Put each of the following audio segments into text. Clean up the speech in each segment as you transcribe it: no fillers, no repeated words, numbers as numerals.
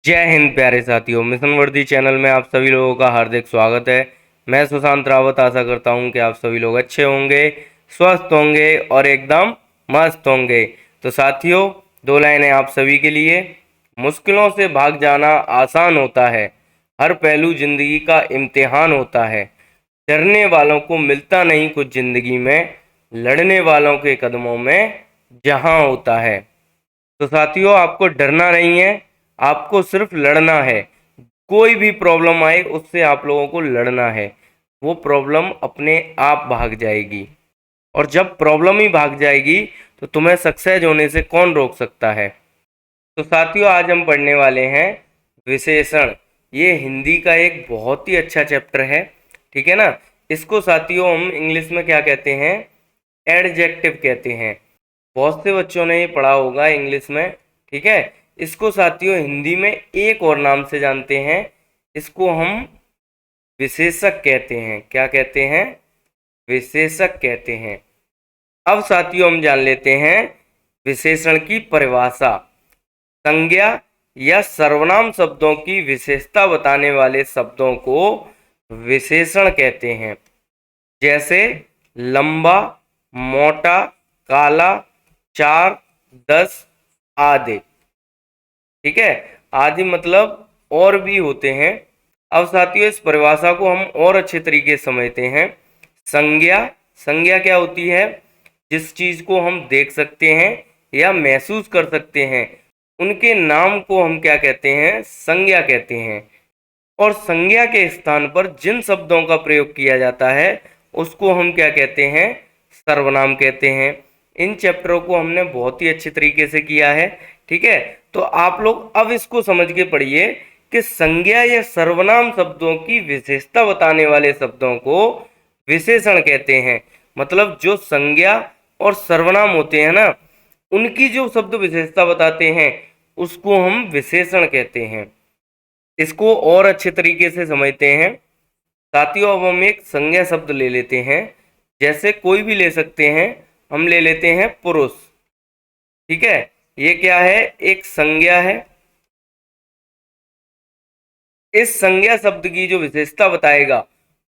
जय हिंद प्यारे साथियों, मिशन वर्दी चैनल में आप सभी लोगों का हार्दिक स्वागत है। मैं सुशांत रावत आशा करता हूं कि आप सभी लोग अच्छे होंगे, स्वस्थ होंगे और एकदम मस्त होंगे। तो साथियों, दो लाइनें आप सभी के लिए। मुश्किलों से भाग जाना आसान होता है, हर पहलू जिंदगी का इम्तिहान होता है। डरने वालों को मिलता नहीं कुछ जिंदगी में, लड़ने वालों के कदमों में जहां होता है। तो साथियों, आपको डरना नहीं है, आपको सिर्फ लड़ना है। कोई भी प्रॉब्लम आए उससे आप लोगों को लड़ना है, वो प्रॉब्लम अपने आप भाग जाएगी। और जब प्रॉब्लम ही भाग जाएगी तो तुम्हें सक्सेस होने से कौन रोक सकता है। तो साथियों, आज हम पढ़ने वाले हैं विशेषण। ये हिंदी का एक बहुत ही अच्छा चैप्टर है, ठीक है ना। इसको साथियों हम इंग्लिश में क्या कहते हैं, एडजेक्टिव कहते हैं। बहुत से बच्चों ने ये पढ़ा होगा इंग्लिश में, ठीक है। इसको साथियों हिंदी में एक और नाम से जानते हैं, इसको हम विशेषक कहते हैं। क्या कहते हैं? विशेषक कहते हैं। अब साथियों हम जान लेते हैं विशेषण की परिभाषा। संज्ञा या सर्वनाम शब्दों की विशेषता बताने वाले शब्दों को विशेषण कहते हैं। जैसे लंबा, मोटा, काला, 4, 10 आदि, ठीक है। आदि मतलब और भी होते हैं। अब साथियों, इस परिभाषा को हम और अच्छे तरीके से समझते हैं। संज्ञा, संज्ञा क्या होती है? जिस चीज को हम देख सकते हैं या महसूस कर सकते हैं, उनके नाम को हम क्या कहते हैं? संज्ञा कहते हैं। और संज्ञा के स्थान पर जिन शब्दों का प्रयोग किया जाता है उसको हम क्या कहते हैं? सर्वनाम कहते हैं। इन चैप्टरों को हमने बहुत ही अच्छे तरीके से किया है, ठीक है। तो आप लोग अब इसको समझ के पढ़िए कि संज्ञा या सर्वनाम शब्दों की विशेषता बताने वाले शब्दों को विशेषण कहते हैं। मतलब जो संज्ञा और सर्वनाम होते हैं ना, उनकी जो शब्द विशेषता बताते हैं उसको हम विशेषण कहते हैं। इसको और अच्छे तरीके से समझते हैं। साथियों, अब हम एक संज्ञा शब्द ले लेते हैं। जैसे कोई भी ले सकते हैं, हम ले लेते हैं पुरुष, ठीक है। ये क्या है? एक संज्ञा है। इस संज्ञा शब्द की जो विशेषता बताएगा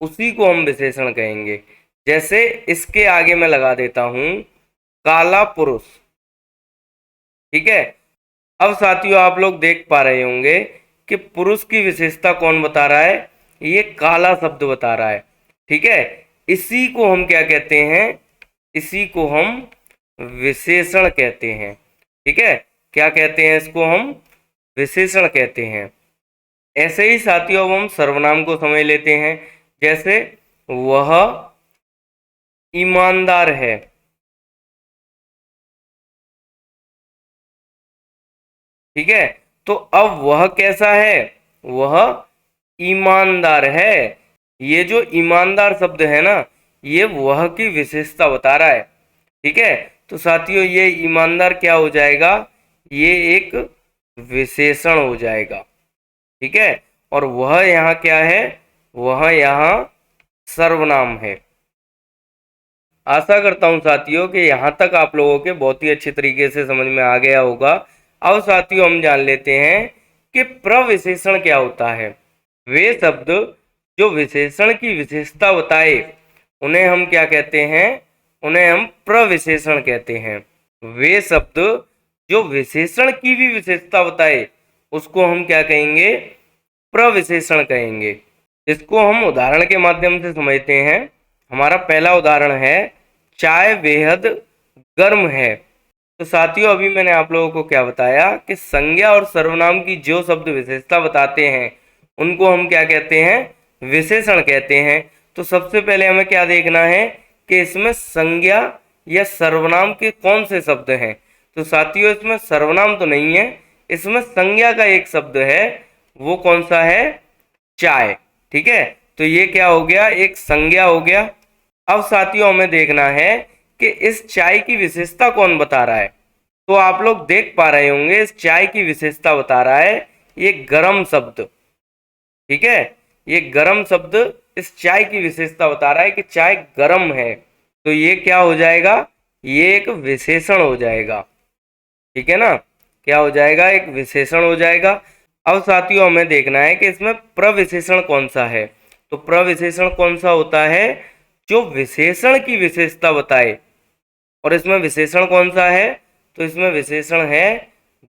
उसी को हम विशेषण कहेंगे। जैसे इसके आगे मैं लगा देता हूं काला पुरुष, ठीक है। अब साथियों, आप लोग देख पा रहे होंगे कि पुरुष की विशेषता कौन बता रहा है? ये काला शब्द बता रहा है, ठीक है। इसी को हम क्या कहते हैं? इसी को हम विशेषण कहते हैं, ठीक है। क्या कहते हैं? इसको हम विशेषण कहते हैं। ऐसे ही साथियों, अब हम सर्वनाम को समझ लेते हैं। जैसे वह ईमानदार है, ठीक है। तो अब वह कैसा है? वह ईमानदार है। ये जो ईमानदार शब्द है ना, ये वह की विशेषता बता रहा है, ठीक है। तो साथियों, ये ईमानदार क्या हो जाएगा? ये एक विशेषण हो जाएगा, ठीक है। और वह यहाँ क्या है? वह यहाँ सर्वनाम है। आशा करता हूं साथियों कि यहाँ तक आप लोगों के बहुत ही अच्छे तरीके से समझ में आ गया होगा। अब साथियों, हम जान लेते हैं कि प्रविशेषण क्या होता है। वे शब्द जो विशेषण की विशेषता बताए उन्हें हम क्या कहते हैं? उन्हें हम प्रविशेषण कहते हैं। वे शब्द जो विशेषण की भी विशेषता बताए उसको हम क्या कहेंगे? प्रविशेषण कहेंगे। इसको हम उदाहरण के माध्यम से समझते हैं। हमारा पहला उदाहरण है चाय बेहद गर्म है। तो साथियों, अभी मैंने आप लोगों को क्या बताया कि संज्ञा और सर्वनाम की जो शब्द विशेषता बताते हैं उनको हम क्या कहते हैं? विशेषण कहते हैं। तो सबसे पहले हमें क्या देखना है कि इसमें संज्ञा या सर्वनाम के कौन से शब्द हैं। तो साथियों, इसमें सर्वनाम तो नहीं है, इसमें संज्ञा का एक शब्द है। वो कौन सा है? चाय, ठीक है। तो ये क्या हो गया? एक संज्ञा हो गया। अब साथियों, हमें देखना है कि इस चाय की विशेषता कौन बता रहा है। तो आप लोग देख पा रहे होंगे इस चाय की विशेषता बता रहा है ये गरम शब्द, ठीक है। ये गरम शब्द इस चाय की विशेषता बता रहा है कि चाय गरम है। तो ये क्या हो जाएगा? ये एक विशेषण हो जाएगा, ठीक है ना। क्या हो जाएगा? एक विशेषण हो जाएगा। अब साथियों हमें देखना है कि इसमें प्रविशेषण कौन सा है। तो प्रविशेषण कौन सा होता है, जो विशेषण की विशेषता बताए। और इसमें विशेषण कौन सा है, तो इसमें विशेषण है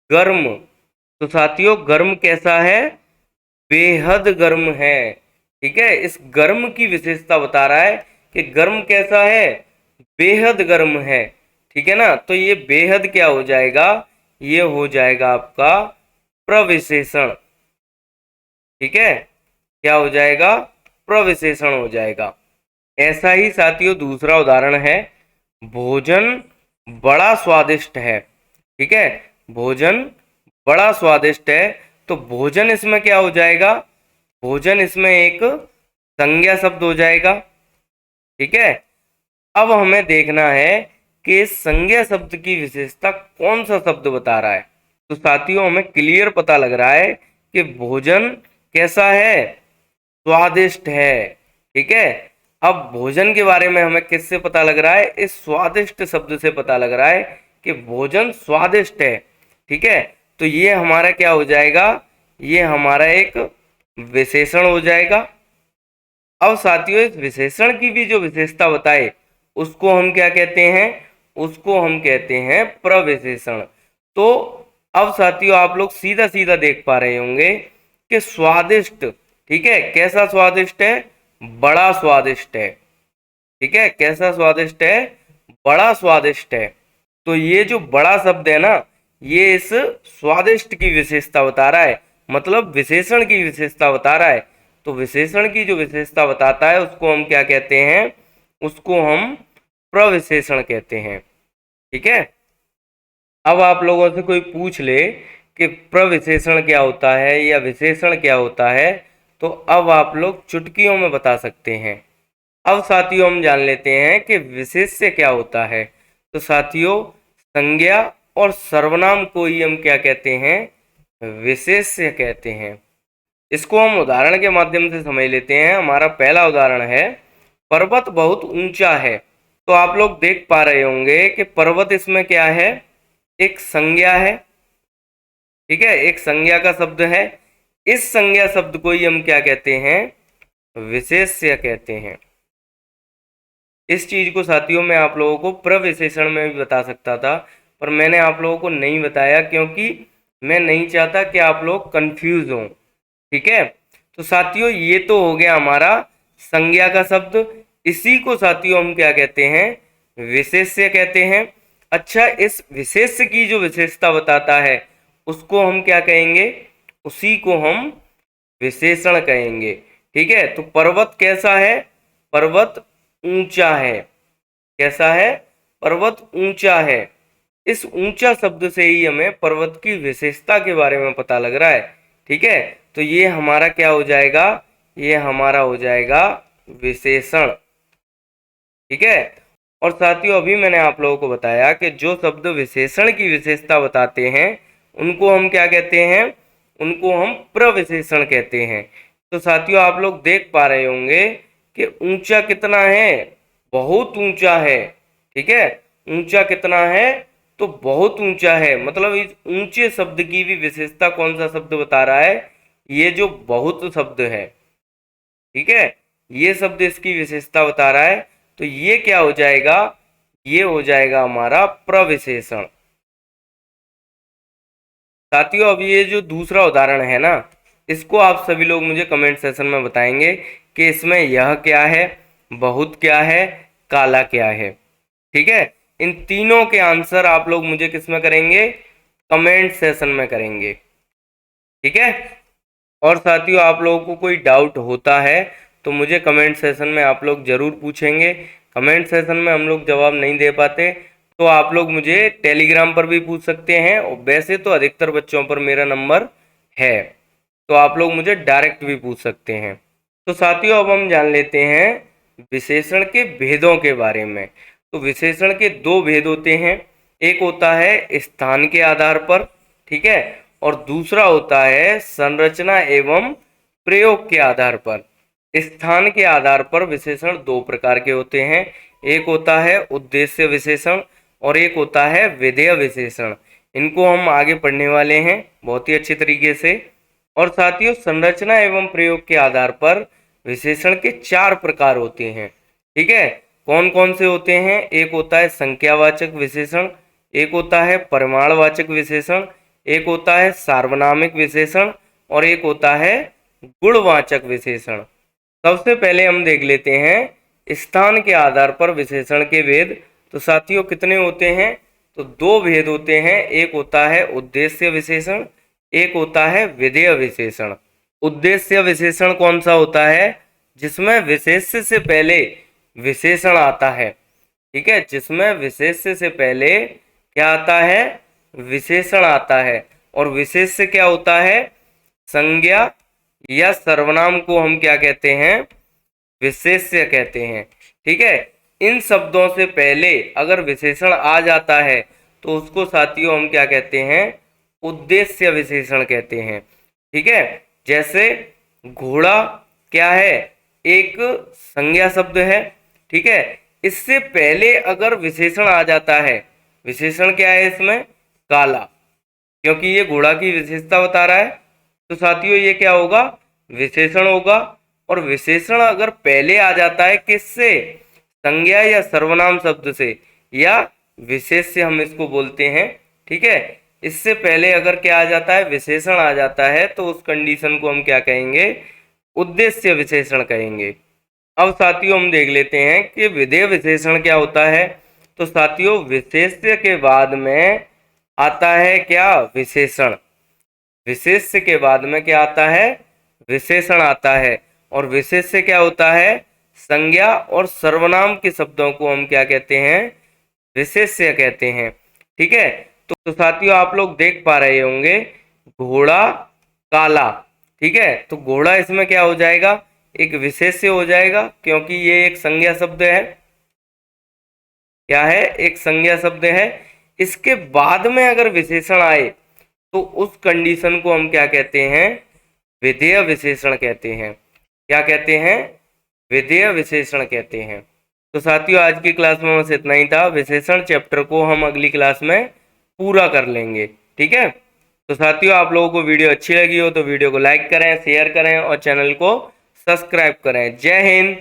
गर्म। तो साथियों गर्म कैसा है, बेहद गर्म है। ठीक है, इस गर्म की विशेषता बता रहा है कि गर्म कैसा है, बेहद गर्म है। ठीक है ना, तो ये बेहद क्या हो जाएगा, ये हो जाएगा आपका प्रविशेषण। ठीक है, क्या हो जाएगा, प्रविशेषण हो जाएगा। ऐसा ही साथियों दूसरा उदाहरण है, भोजन बड़ा स्वादिष्ट है। ठीक है, भोजन बड़ा स्वादिष्ट है। तो भोजन इसमें क्या हो जाएगा, भोजन इसमें एक संज्ञा शब्द हो जाएगा। ठीक है, अब हमें देखना है कि इस संज्ञा शब्द की विशेषता कौन सा शब्द बता रहा है। तो साथियों हमें क्लियर पता लग रहा है कि भोजन कैसा है, स्वादिष्ट है। ठीक है, अब भोजन के बारे में हमें किससे पता लग रहा है, इस स्वादिष्ट शब्द से पता लग रहा है कि भोजन स्वादिष्ट है। ठीक है, तो ये हमारा क्या हो जाएगा, ये हमारा एक विशेषण हो जाएगा। अब साथियों इस विशेषण की भी जो विशेषता बताए उसको हम क्या कहते हैं, उसको हम कहते हैं प्रविशेषण। तो अब साथियों आप लोग सीधा सीधा देख पा रहे होंगे कि स्वादिष्ट, ठीक है, कैसा स्वादिष्ट है, बड़ा स्वादिष्ट है। ठीक है, कैसा स्वादिष्ट है, बड़ा स्वादिष्ट है। तो ये जो बड़ा शब्द है ना, ये इस स्वादिष्ट की विशेषता बता रहा है, मतलब विशेषण की विशेषता बता रहा है। तो विशेषण की जो विशेषता बताता है उसको हम क्या कहते हैं, उसको हम प्रविशेषण कहते हैं। ठीक है, अब आप लोगों से कोई पूछ ले कि प्रविशेषण क्या होता है या विशेषण क्या होता है, तो अब आप लोग चुटकियों में बता सकते हैं। अब साथियों हम जान लेते हैं कि विशेष्य क्या होता है। तो साथियों संज्ञा और सर्वनाम को ही हम क्या कहते हैं, विशेष्य कहते हैं। इसको हम उदाहरण के माध्यम से समझ लेते हैं। हमारा पहला उदाहरण है, पर्वत बहुत ऊंचा है। तो आप लोग देख पा रहे होंगे कि पर्वत इसमें क्या है, एक संज्ञा है। ठीक है, एक संज्ञा का शब्द है। इस संज्ञा शब्द को ही हम क्या कहते हैं, विशेष्य कहते हैं। इस चीज को साथियों मैं आप लोगों को प्रविशेषण में भी बता सकता था, पर मैंने आप लोगों को नहीं बताया क्योंकि मैं नहीं चाहता कि आप लोग कंफ्यूज हों। ठीक है, तो साथियों ये तो हो गया हमारा संज्ञा का शब्द। इसी को साथियों हम क्या कहते हैं, विशेष्य कहते हैं। अच्छा, इस विशेष्य की जो विशेषता बताता है उसको हम क्या कहेंगे, उसी को हम विशेषण कहेंगे। ठीक है, तो पर्वत कैसा है, पर्वत ऊंचा है। कैसा है, पर्वत ऊंचा है। इस ऊंचा शब्द से ही हमें पर्वत की विशेषता के बारे में पता लग रहा है। ठीक है, तो ये हमारा क्या हो जाएगा, ये हमारा हो जाएगा विशेषण। ठीक है, और साथियों अभी मैंने आप लोगों को बताया कि जो शब्द विशेषण की विशेषता बताते हैं उनको हम क्या कहते हैं, उनको हम प्रविशेषण कहते हैं। तो साथियों आप लोग देख पा रहे होंगे कि ऊंचा कितना है, बहुत ऊंचा है। ठीक है, ऊंचा कितना है, तो बहुत ऊंचा है। मतलब इस ऊंचे शब्द की भी विशेषता कौन सा शब्द बता रहा है, ये जो बहुत शब्द है। ठीक है, ये शब्द इसकी विशेषता बता रहा है। तो ये क्या हो जाएगा, ये हो जाएगा हमारा प्रविशेषण। साथियों अब ये जो दूसरा उदाहरण है ना, इसको आप सभी लोग मुझे कमेंट सेशन में बताएंगे कि इसमें यह क्या है, बहुत क्या है, काला क्या है। ठीक है, इन तीनों के आंसर आप लोग मुझे किस में करेंगे, कमेंट सेशन में करेंगे। ठीक है, और साथियों आप लोगों को कोई डाउट होता है तो मुझे कमेंट सेशन में आप लोग जरूर पूछेंगे। कमेंट सेशन में हम लोग जवाब नहीं दे पाते तो आप लोग मुझे टेलीग्राम पर भी पूछ सकते हैं, और वैसे तो अधिकतर बच्चों पर मेरा नंबर है, तो आप लोग मुझे डायरेक्ट भी पूछ सकते हैं। तो साथियों अब हम जान लेते हैं विशेषण के भेदों के बारे में। तो विशेषण के दो भेद होते हैं, एक होता है स्थान के आधार पर, ठीक है, और दूसरा होता है संरचना एवं प्रयोग के आधार पर। स्थान के आधार पर विशेषण दो प्रकार के होते हैं, एक होता है उद्देश्य विशेषण और एक होता है विधेय विशेषण। इनको हम आगे पढ़ने वाले हैं बहुत ही अच्छी तरीके से। और साथियों संरचना एवं प्रयोग के आधार पर विशेषण के 4 प्रकार होते हैं। ठीक है, कौन कौन से होते हैं? एक होता है संख्यावाचक विशेषण, एक होता है परिमाणवाचक विशेषण, एक होता है सार्वनामिक विशेषण और एक होता है गुणवाचक विशेषण। सबसे पहले हम देख लेते हैं स्थान के आधार पर विशेषण के भेद। तो साथियों कितने होते हैं? तो 2 भेद होते हैं। एक होता है उद्देश्य विशेषण, एक होता है विधेय विशेषण। उद्देश्य विशेषण कौन सा होता है? जिसमें विशेष्य से पहले विशेषण आता है। ठीक है, जिसमें विशेष्य से पहले क्या आता है? विशेषण आता है। और विशेष्य क्या होता है? संज्ञा या सर्वनाम को हम क्या कहते हैं? विशेष्य कहते हैं। ठीक है, इन शब्दों से पहले अगर विशेषण आ जाता है तो उसको साथियों हम क्या कहते हैं? उद्देश्य विशेषण कहते हैं। ठीक है, जैसे घोड़ा क्या है? एक संज्ञा शब्द है। ठीक है, इससे पहले अगर विशेषण आ जाता है, विशेषण क्या है इसमें? काला, क्योंकि ये घोड़ा की विशेषता बता रहा है। तो साथियों ये क्या होगा? विशेषण होगा। और विशेषण अगर पहले आ जाता है किससे? संज्ञा या सर्वनाम शब्द से, या विशेष्य हम इसको बोलते हैं। ठीक है, इससे पहले अगर क्या आ जाता है? विशेषण आ जाता है, तो उस कंडीशन को हम क्या कहेंगे? उद्देश्य विशेषण कहेंगे। अब साथियों हम देख लेते हैं कि विधेय विशेषण क्या होता है। तो साथियों विशेष्य के बाद में आता है क्या? विशेषण। विशेष्य के बाद में क्या आता है? विशेषण आता है। और विशेष्य क्या होता है? संज्ञा और सर्वनाम के शब्दों को हम क्या कहते हैं? विशेष्य कहते हैं। ठीक है, तो साथियों आप लोग देख पा रहे होंगे घोड़ा काला। ठीक है, तो घोड़ा इसमें क्या हो जाएगा? एक विशेष्य हो जाएगा, क्योंकि ये एक संज्ञा शब्द है। क्या है? एक संज्ञा शब्द है। इसके बाद में अगर विशेषण आए तो उस कंडीशन को हम क्या कहते हैं? विधेय विशेषण कहते हैं। क्या कहते हैं? विधेय विशेषण कहते हैं। तो साथियों आज की क्लास में बस इतना ही था। विशेषण चैप्टर को हम अगली क्लास में पूरा कर लेंगे। ठीक है, तो साथियों आप लोगों को वीडियो अच्छी लगी हो तो वीडियो को लाइक करें, शेयर करें और चैनल को सब्सक्राइब करें। जय हिंद।